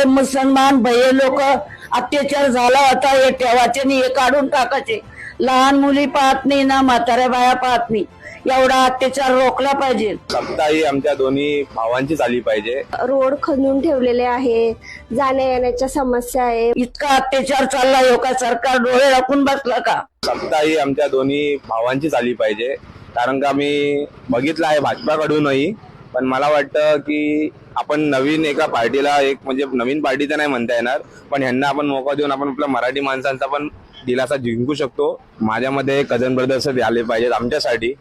मुसलमान भैया लोक अत्याचार झाला होता, हे ठेवाचे नाही, हे काढून टाकायचे. लहान मुली पाहत नाही ना म्हाताऱ्या बाया पाहत नाही. एवढा अत्याचार रोखला पाहिजे. सप्ताह ही आमच्या दोन्ही भावांची झाली पाहिजे. रोड खणून ठेवलेले आहे, जाण्या येण्याच्या समस्या आहे. इतका अत्याचार चालला हो का? सरकार डोळे राखून बसला का? सप्ताह ही आमच्या दोन्ही भावांची झाली पाहिजे. कारण का मी बघितलं आहे भाजपाकडूनही, पण मला वाटतं की आपण नवीन एका पार्टीला, एक म्हणजे नवीन पार्टी तर नाही म्हणता येणार, पण ह्यांना आपण मोका देऊन आपण आपल्या मराठी माणसांचा पण दिलासा जिंकू शकतो. माझ्यामध्ये कझन ब्रदर्स आले पाहिजेत आमच्यासाठी.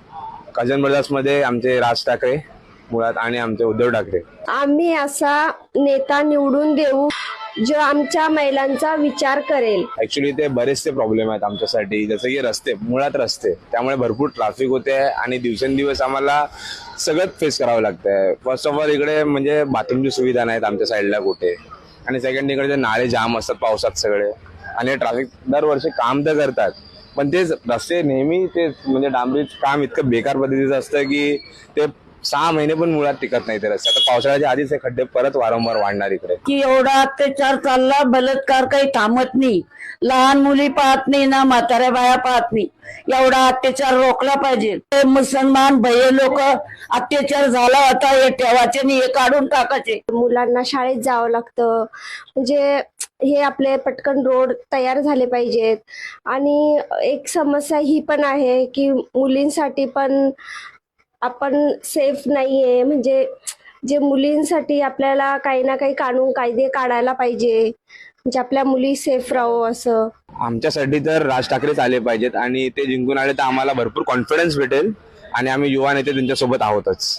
कझन ब्रदर्स मध्ये आमचे राज ठाकरे मुळात आणि आमचे उद्धव ठाकरे. आम्ही असा नेता निवडून देऊ जो आमच्या महिलांचा विचार करेल. ऍक्च्युली ते बरेचसे प्रॉब्लेम आहेत आमच्यासाठी, जसं की रस्ते, मुळात रस्ते, त्यामुळे भरपूर ट्रॅफिक होते आणि दिवसेंदिवस आम्हाला सगळं फेस करावं लागतंय. फर्स्ट ऑफ ऑल इकडे म्हणजे बाथरूमची सुविधा नाहीत आमच्या साईडला कुठे, आणि सेकंड इकडे नाळे जाम असतात पावसात सगळे, आणि ट्रॅफिक दरवर्षी काम तर करतात, पण तेच रस्ते नेहमी ते म्हणजे डांबरीच काम इतकं बेकार पद्धतीचं असतं की ते 6 महिने पण मुळात टिकत नाही ते रस्ते. आता पावसाळ्याच्या आधीच हे खड्डे परत वारंवार वाढणार इकडे. की एवढा अत्याचार चालला, बलात्कार काही थांबत नाही. लहान मुली पाहत नाही ना म्हाताऱ्या बाया पाहत नाही. एवढा अत्याचार रोखला पाहिजे. मुसलमान भैया लोक अत्याचार झाला होता, हे ठेवाचे नाही, हे काढून टाकायचे. मुलांना शाळेत जावं लागतं, म्हणजे हे आपले पटकन रोड तयार झाले पाहिजेत. आणि एक समस्या ही पण आहे की मुलींसाठी पण आपण सेफ नाहीये. म्हणजे जे मुलींसाठी आपल्याला काही ना काही कायदे काढायला पाहिजे, म्हणजे आपल्या मुली सेफ राहो असं. आमच्यासाठी तर राज ठाकरेच आले पाहिजेत, आणि ते जिंकून आले तर आम्हाला भरपूर कॉन्फिडन्स भेटेल, आणि आम्ही युवा नेते त्यांच्यासोबत आहोतच.